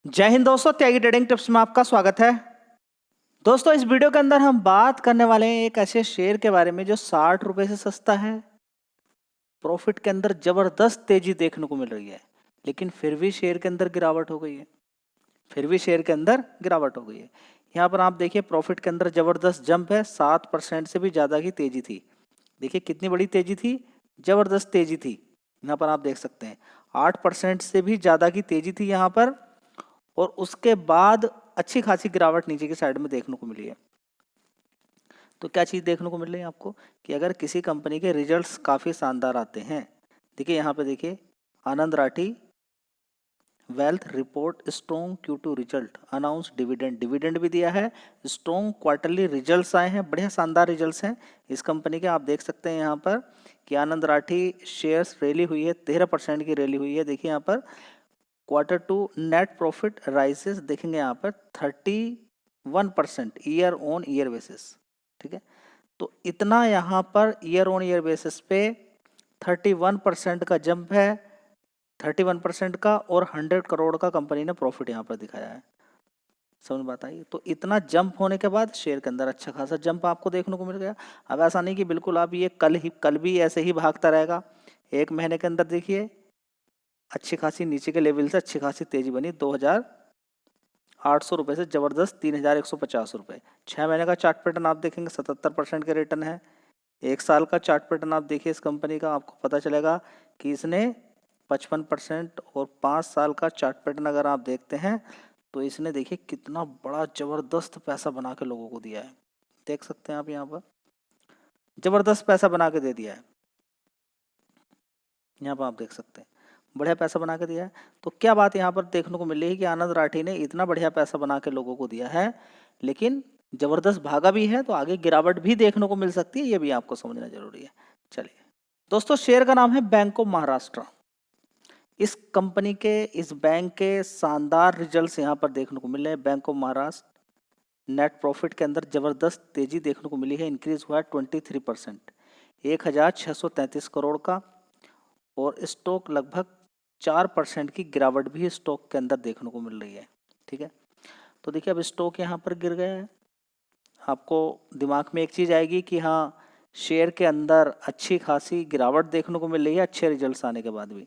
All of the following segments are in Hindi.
जय हिंद दोस्तों, त्यागी ट्रेडिंग टिप्स में आपका स्वागत है। दोस्तों, इस वीडियो के अंदर हम बात करने वाले हैं एक ऐसे शेयर के बारे में जो 60 रुपए से सस्ता है। प्रॉफिट के अंदर जबरदस्त तेजी देखने को मिल रही है, लेकिन फिर भी शेयर के अंदर गिरावट हो गई है। यहाँ पर आप देखिए, प्रॉफिट के अंदर जबरदस्त जंप है, 7% से भी ज्यादा की तेजी थी। देखिए कितनी बड़ी तेजी थी, जबरदस्त तेजी थी। यहाँ पर आप देख सकते हैं 8% से भी ज्यादा की तेजी थी यहाँ पर, और उसके बाद अच्छी खासी गिरावट नीचे की साइड में देखने को मिली है। तो क्या चीज़ देखने को मिल रही है आपको कि अगर किसी कंपनी के रिजल्ट्स काफ़ी शानदार आते हैं, देखिए यहाँ पे देखिए, Anand Rathi wealth report strong Q2 result announce dividend भी दिया है, स्ट्रॉन्ग क्वार्टरली रिजल्ट्स आए हैं, बढ़िया शानदार रिजल्ट्स हैं इस कंपनी के। आप देख सकते हैं यहाँ पर कि आनंद राठी शेयर्स रैली हुई है, 13% की रैली हुई है। देखिए यहाँ पर Q2 नेट प्रॉफिट राइजेस देखेंगे यहाँ पर 31% ईयर ऑन ईयर बेसिस। ठीक है, तो इतना यहाँ per year on year basis पे 31% का जंप है, 31% का, और 100 करोड़ का कंपनी ने प्रॉफिट यहाँ पर दिखाया है। समझ बात आई? तो इतना जंप होने के बाद शेयर के अंदर अच्छा खासा जंप आपको देखने को मिल गया। अब ऐसा नहीं कि बिल्कुल आप ये कल भी ऐसे ही भागता रहेगा। एक महीने के अंदर देखिए अच्छी खासी नीचे के लेवल से अच्छी खासी तेजी बनी, 2,800 रुपये से जबरदस्त 3,150 रुपये। 6 महीने का चार्ट पैटर्न आप देखेंगे 77% के रिटर्न है। 1 साल का चार्ट पैटर्न आप देखिए इस कंपनी का, आपको पता चलेगा कि इसने 55%, और 5 साल का चार्ट पैटर्न अगर आप देखते हैं तो इसने देखिए कितना बड़ा जबरदस्त पैसा बना के लोगों को दिया है। देख सकते हैं आप यहाँ पर जबरदस्त पैसा बना के दे दिया है। यहाँ पर आप देख सकते हैं बढ़िया पैसा बना के दिया है। तो क्या बात यहाँ पर देखने को मिल रही है कि आनंद राठी ने इतना बढ़िया पैसा बना के लोगों को दिया है, लेकिन जबरदस्त भागा भी है, तो आगे गिरावट भी देखने को मिल सकती है, ये भी आपको समझना जरूरी है। चलिए दोस्तों, शेयर का नाम है बैंक ऑफ महाराष्ट्र। इस कंपनी के, इस बैंक के शानदार रिजल्ट्स यहाँ पर देखने को मिल रहे हैं। Bank of Maharashtra net profit के अंदर जबरदस्त तेजी देखने को मिली है, इंक्रीज हुआ है 23%, 1,633 करोड़ का, और स्टॉक लगभग 4% की गिरावट भी स्टॉक के अंदर देखने को मिल रही है। ठीक है, तो देखिए अब स्टॉक यहाँ पर गिर गया है। आपको दिमाग में एक चीज़ आएगी कि हाँ, शेयर के अंदर अच्छी खासी गिरावट देखने को मिल रही है अच्छे रिजल्ट्स आने के बाद भी।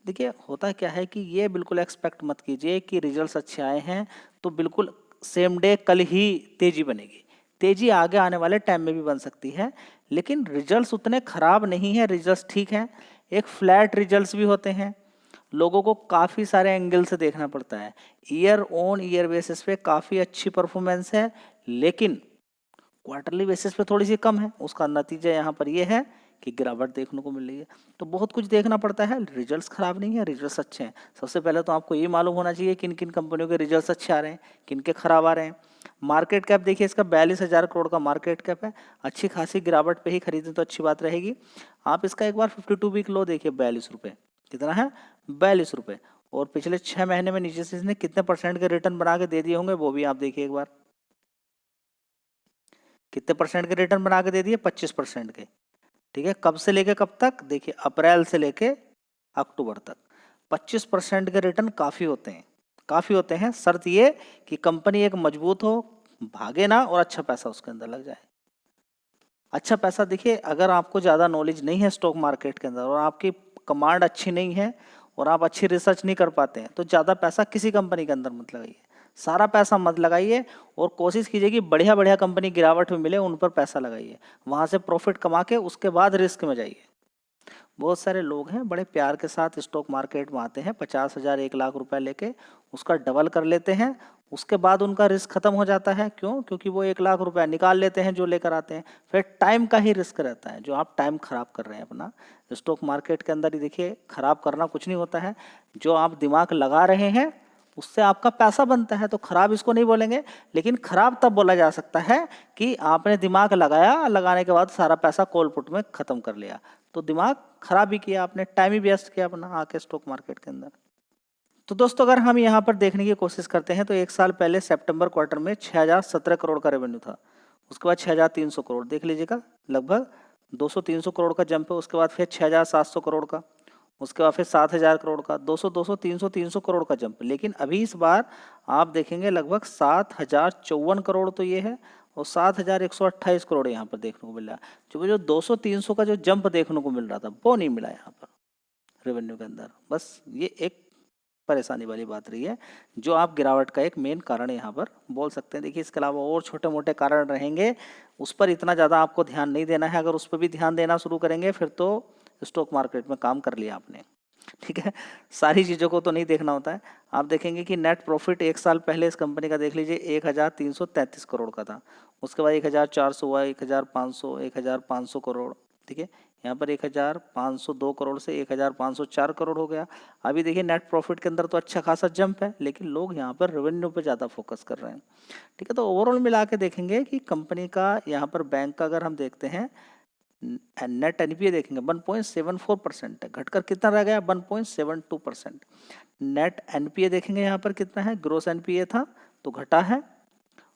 देखिए होता क्या है कि ये बिल्कुल एक्सपेक्ट मत कीजिए कि रिजल्ट्स अच्छे आए हैं तो बिल्कुल सेम डे कल ही तेजी बनेगी। तेजी आगे आने वाले टाइम में भी बन सकती है, लेकिन रिजल्ट्स उतने खराब नहीं है, रिजल्ट्स ठीक हैं। एक फ्लैट रिजल्ट्स भी होते हैं, लोगों को काफ़ी सारे एंगल से देखना पड़ता है। ईयर ऑन ईयर बेसिस पे काफ़ी अच्छी परफॉर्मेंस है, लेकिन क्वार्टरली बेसिस पे थोड़ी सी कम है। उसका नतीजा यहाँ पर ये है कि गिरावट देखने को मिल रही है। तो बहुत कुछ देखना पड़ता है, रिजल्ट्स खराब नहीं है, रिजल्ट्स अच्छे हैं। सबसे पहले तो आपको ये मालूम होना चाहिए किन किन कंपनियों के रिजल्ट्स अच्छे आ रहे हैं, किन के खराब आ रहे हैं। मार्केट कैप देखिए, इसका 42,000 करोड़ का मार्केट कैप है। अच्छी खासी गिरावट पे ही खरीदें तो अच्छी बात रहेगी। आप इसका एक बार 52 वीक लो देखिए, 42 रुपये। कितना है? 42 रुपये। और पिछले 6 महीने में नीचे से इसने कितने % के रिटर्न बना के दे दिए होंगे वो भी आप देखिए एक बार। कितने % के रिटर्न बना के दे दिए? 25% के। ठीक है, कब से लेके कब तक? देखिए अप्रैल से लेके अक्टूबर तक 25% के रिटर्न काफ़ी होते हैं, काफ़ी होते हैं। शर्त ये कि कंपनी एक मजबूत हो, भागे ना, और अच्छा पैसा उसके अंदर लग जाए। अच्छा पैसा देखिए, अगर आपको ज़्यादा नॉलेज नहीं है स्टॉक मार्केट के अंदर, और आपकी कमांड अच्छी नहीं है, और आप अच्छी रिसर्च नहीं कर पाते हैं, तो ज़्यादा पैसा किसी कंपनी के अंदर मत लगाइए, सारा पैसा मत लगाइए, और कोशिश कीजिए कि बढ़िया बढ़िया कंपनी गिरावट में मिले उन पर पैसा लगाइए, वहाँ से प्रॉफिट कमा के उसके बाद रिस्क में जाइए। बहुत सारे लोग हैं बड़े प्यार के साथ स्टॉक मार्केट में आते हैं, 50,000 1 लाख रुपए लेके उसका डबल कर लेते हैं, उसके बाद उनका रिस्क खत्म हो जाता है। क्यों? क्योंकि वो 1 लाख रुपया निकाल लेते हैं जो लेकर आते हैं, फिर टाइम का ही रिस्क रहता है, जो आप टाइम खराब कर रहे हैं अपना स्टॉक मार्केट के अंदर ही। देखिए खराब करना कुछ नहीं होता है, जो आप दिमाग लगा रहे हैं उससे आपका पैसा बनता है, तो खराब इसको नहीं बोलेंगे। लेकिन खराब तब बोला जा सकता है कि आपने दिमाग लगाया, लगाने के बाद सारा पैसा कॉल पुट में खत्म कर लिया, तो दिमाग खराब भी किया आपने, टाइम ही वेस्ट किया अपना आके स्टॉक मार्केट के अंदर। तो दोस्तों अगर हम यहाँ पर देखने की कोशिश करते हैं तो 1 साल पहले सितंबर क्वार्टर में 6,017 करोड़ का रेवेन्यू था, उसके बाद 6,300 करोड़, देख लीजिएगा लगभग 200-300 करोड़ का जंप है। उसके बाद फिर 6,700 करोड़ का, उसके बाद फिर 7,000 करोड़ का, 200 200 300 300 करोड़ का जंप। लेकिन अभी इस बार आप देखेंगे लगभग 7,054 करोड़ तो ये है और 7,128 करोड़ यहाँ पर देखने को मिल रहा है। जो 200 300 का जो जंप देखने को मिल रहा था वो नहीं मिला यहाँ पर रेवेन्यू के अंदर। बस ये एक परेशानी वाली बात रही है, जो आप गिरावट का एक मेन कारण यहाँ पर बोल सकते हैं। देखिए इसके अलावा और छोटे मोटे कारण रहेंगे, उस पर इतना ज़्यादा आपको ध्यान नहीं देना है। अगर उस पर भी ध्यान देना शुरू करेंगे फिर तो स्टॉक मार्केट में काम कर लिया आपने, ठीक है। सारी चीज़ों को तो नहीं देखना होता है। आप देखेंगे कि नेट प्रॉफिट एक साल पहले इस कंपनी का देख लीजिए 1,333 करोड़ का था, उसके बाद 1,400 हुआ, 1,500, 1,500 करोड़, ठीक है। यहाँ पर 1,502 करोड़ से 1,504 करोड़ हो गया। अभी देखिए नेट प्रॉफिट के अंदर तो अच्छा खासा जंप है, लेकिन लोग यहाँ पर रेवेन्यू पे ज़्यादा फोकस कर रहे हैं, ठीक है। तो ओवरऑल मिला के देखेंगे कि कंपनी का यहाँ पर बैंक का अगर हम देखते हैं नेट एनपीए देखेंगे 1.74% है, घटकर कितना रह गया 1.72%। नेट एनपीए देखेंगे यहाँ पर कितना है, ग्रोस एनपीए था तो घटा है,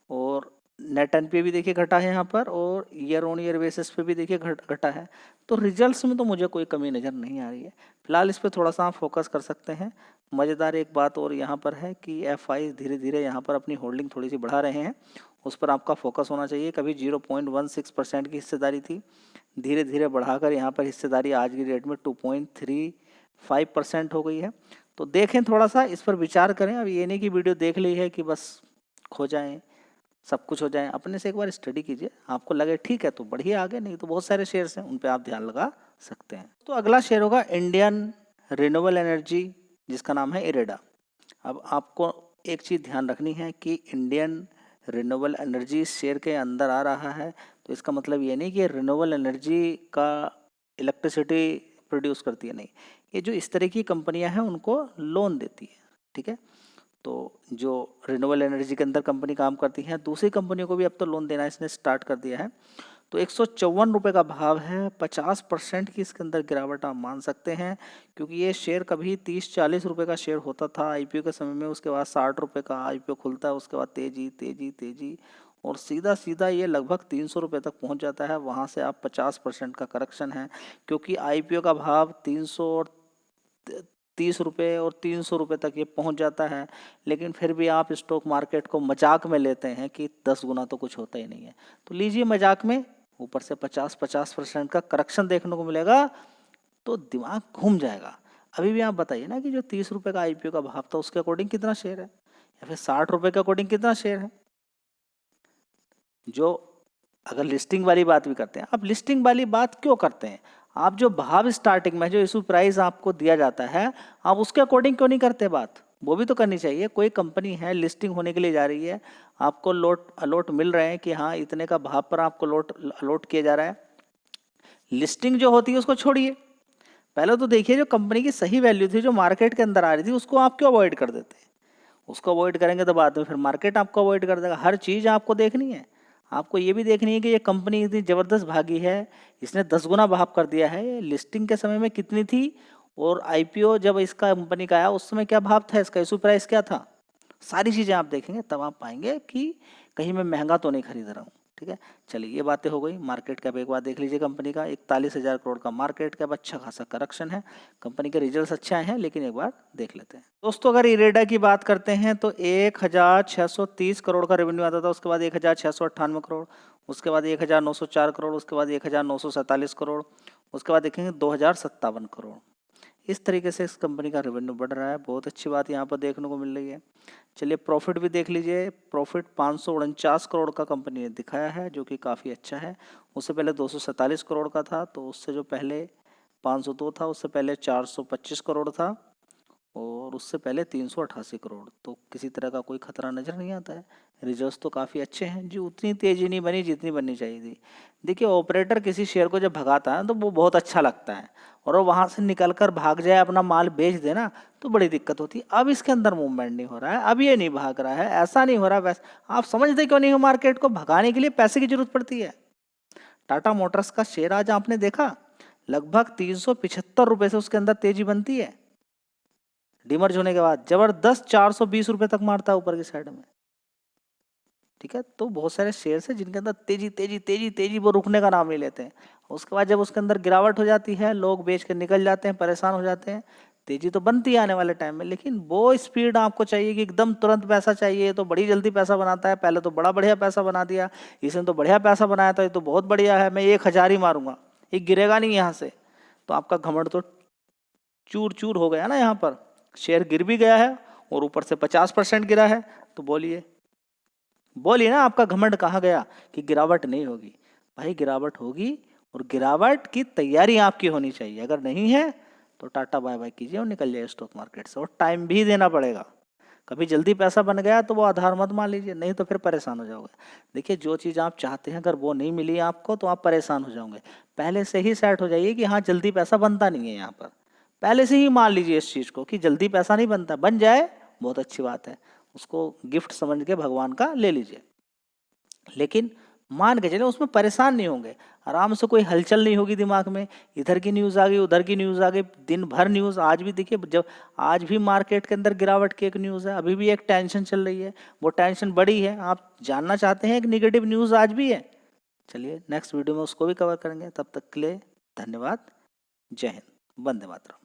और नेट एनपीए भी देखिए घटा है यहाँ पर, और ईयर ऑन ईयर बेसिस पे भी देखिए घटा है। तो रिजल्ट्स में तो मुझे कोई कमी नज़र नहीं आ रही है। फिलहाल इस पर थोड़ा सा आप फोकस कर सकते हैं। मज़ेदार एक बात और यहाँ पर है कि एफआई धीरे धीरे यहाँ पर अपनी होल्डिंग थोड़ी सी बढ़ा रहे हैं, उस पर आपका फोकस होना चाहिए। कभी 0.16% की हिस्सेदारी थी, धीरे धीरे बढ़ाकर यहाँ पर हिस्सेदारी आज की डेट में 2.35% हो गई है। तो देखें, थोड़ा सा इस पर विचार करें। अब ये नहीं कि वीडियो देख ली है कि बस खो जाएं, सब कुछ हो जाए। अपने से एक बार स्टडी कीजिए, आपको लगे ठीक है तो बढ़िए आगे, नहीं तो बहुत सारे शेयर्स हैं उन पे आप ध्यान लगा सकते हैं। तो अगला शेयर होगा इंडियन रिन्यूएबल एनर्जी, जिसका नाम है इरेडा। अब आपको एक चीज़ ध्यान रखनी है कि इंडियन रिन्यूएबल एनर्जी शेयर के अंदर आ रहा है, तो इसका मतलब ये नहीं कि रिन्यूएबल एनर्जी का इलेक्ट्रिसिटी प्रोड्यूस करती है, नहीं। ये जो इस तरह की कंपनियां हैं उनको लोन देती है, ठीक है। तो जो रिन्यूएबल एनर्जी के अंदर कंपनी काम करती है, दूसरी कंपनियों को भी अब तो लोन देना इसने स्टार्ट कर दिया है। तो 154 रुपये का भाव है, 50% की इसके अंदर गिरावट आप मान सकते हैं, क्योंकि ये शेयर कभी 30-40 रुपये का शेयर होता था आईपीओ के समय में, उसके बाद 60 रुपये का आईपीओ खुलता है, उसके बाद तेजी तेजी तेजी और सीधा सीधा ये लगभग 300 रुपये तक पहुंच जाता है। वहां से आप 50% का करेक्शन है, क्योंकि आईपीओ का भाव 330 रुपये और 300 रुपये तक ये पहुंच जाता है। लेकिन फिर भी आप स्टॉक मार्केट को मजाक में लेते हैं कि 10 गुना तो कुछ होता ही नहीं है। तो लीजिए मजाक में, ऊपर से 50% का करेक्शन देखने को मिलेगा तो दिमाग घूम जाएगा। अभी भी आप बताइए ना कि जो 30 रुपये का आईपीओ का भाव था उसके अकॉर्डिंग कितना शेयर है, या फिर 60 रुपये के अकॉर्डिंग कितना शेयर है। जो अगर लिस्टिंग वाली बात भी करते हैं, आप लिस्टिंग वाली बात क्यों करते हैं? आप जो भाव स्टार्टिंग में जो इशू प्राइस आपको दिया जाता है, आप उसके अकॉर्डिंग क्यों नहीं करते बात? वो भी तो करनी चाहिए। कोई कंपनी है लिस्टिंग होने के लिए जा रही है, आपको अलॉट मिल रहे हैं कि हाँ इतने का भाव पर आपको अलॉट किया जा रहा है। लिस्टिंग जो होती है उसको छोड़िए, पहले तो देखिए जो कंपनी की सही वैल्यू थी जो मार्केट के अंदर आ रही थी उसको आप क्यों अवॉइड कर देते हैं? उसको अवॉइड करेंगे तो बाद में फिर मार्केट आपको अवॉइड कर देगा। हर चीज़ आपको देखनी है। आपको ये भी देखनी है कि ये कंपनी इतनी ज़बरदस्त भागी है, इसने 10 गुना भाव कर दिया है। लिस्टिंग के समय में कितनी थी और आईपीओ जब इसका कंपनी का आया उस समय क्या भाव था, इसका इशू प्राइस क्या था, सारी चीज़ें आप देखेंगे तब आप पाएंगे कि कहीं मैं महंगा तो नहीं खरीद रहा हूँ, ठीक है। चलिए ये बातें हो गई। मार्केट कैप एक बार देख लीजिए कंपनी का, 41,000 करोड़ का मार्केट कैप, अच्छा खासा करेक्शन है। कंपनी के रिजल्ट्स अच्छे आए हैं, लेकिन एक बार देख लेते हैं दोस्तों। अगर इरेडा की बात करते हैं तो 1,630 करोड़ का रेवेन्यू आता था, उसके बाद 1,698 करोड़, उसके बाद 1,904 करोड़, उसके बाद 1,947 करोड़, उसके बाद देखेंगे 2,057 करोड़। इस तरीके से इस कंपनी का रेवेन्यू बढ़ रहा है, बहुत अच्छी बात यहाँ पर देखने को मिल रही है। चलिए प्रॉफिट भी देख लीजिए। प्रॉफिट 549 करोड़ का कंपनी ने दिखाया है, जो कि काफ़ी अच्छा है। उससे पहले 247 करोड़ का था, तो उससे जो पहले 502 था, उससे पहले 425 करोड़ था, और उससे पहले 388 करोड़। तो किसी तरह का कोई खतरा नज़र नहीं आता है। रिजल्ट्स तो काफ़ी अच्छे हैं जी, उतनी तेज़ी नहीं बनी जितनी बननी चाहिए थी। देखिए ऑपरेटर किसी शेयर को जब भगाता है तो वो बहुत अच्छा लगता है, और वो वहाँ से निकल कर भाग जाए, अपना माल बेच देना, तो बड़ी दिक्कत होती है। अब इसके अंदर मूवमेंट नहीं हो रहा है, अब ये नहीं भाग रहा है, ऐसा नहीं हो रहा वैसा। आप समझते क्यों नहीं हो? मार्केट को भगाने के लिए पैसे की जरूरत पड़ती है। टाटा मोटर्स का शेयर आज आपने देखा लगभग 375 रुपये से उसके अंदर तेजी बनती है, डीमर्ज होने के बाद जबरदस्त 420 रुपये तक मारता है ऊपर की साइड में, ठीक है। तो बहुत सारे शेयर्स हैं जिनके अंदर तेजी तेजी तेजी तेजी वो रुकने का नाम नहीं लेते हैं। उसके बाद जब उसके अंदर गिरावट हो जाती है, लोग बेच के निकल जाते हैं, परेशान हो जाते हैं। तेजी तो बनती है आने वाले टाइम में, लेकिन वो स्पीड आपको चाहिए कि एकदम तुरंत पैसा चाहिए, तो बड़ी जल्दी पैसा बनाता है। पहले तो बड़ा बढ़िया पैसा बना दिया, इसने तो बढ़िया पैसा बनाया था, ये तो बहुत बढ़िया है, मैं 1,000 ही मारूंगा, ये गिरेगा नहीं यहाँ से। तो आपका घमंड तो चूर चूर हो गया ना, यहाँ पर शेयर गिर भी गया है और ऊपर से 50% गिरा है। तो बोलिए बोलिए ना, आपका घमंड कहाँ गया कि गिरावट नहीं होगी? भाई गिरावट होगी, और गिरावट की तैयारी आपकी होनी चाहिए। अगर नहीं है तो टाटा बाय बाय कीजिए और निकल जाइए स्टॉक मार्केट से, और टाइम भी देना पड़ेगा। कभी जल्दी पैसा बन गया तो वो आधार मत मान लीजिए, नहीं तो फिर परेशान हो जाओगे। देखिए, जो चीज़ आप चाहते हैं अगर वो नहीं मिली आपको तो आप परेशान हो जाओगे। पहले से ही सेट हो जाइए कि हाँ, जल्दी पैसा बनता नहीं है यहाँ पर। पहले से ही मान लीजिए इस चीज़ को कि जल्दी पैसा नहीं बनता, बन जाए बहुत अच्छी बात है, उसको गिफ्ट समझ के भगवान का ले लीजिए। लेकिन मान के चले उसमें परेशान नहीं होंगे, आराम से, कोई हलचल नहीं होगी दिमाग में, इधर की न्यूज़ आ गई उधर की न्यूज़ आ गई, दिन भर न्यूज़। आज भी देखिए, जब आज भी मार्केट के अंदर गिरावट की एक न्यूज़ है, अभी भी एक टेंशन चल रही है, वो टेंशन बड़ी है। आप जानना चाहते हैं एक निगेटिव न्यूज़ आज भी है? चलिए नेक्स्ट वीडियो में उसको भी कवर करेंगे। तब तक के लिए धन्यवाद। जय हिंद, वंदे मातरम।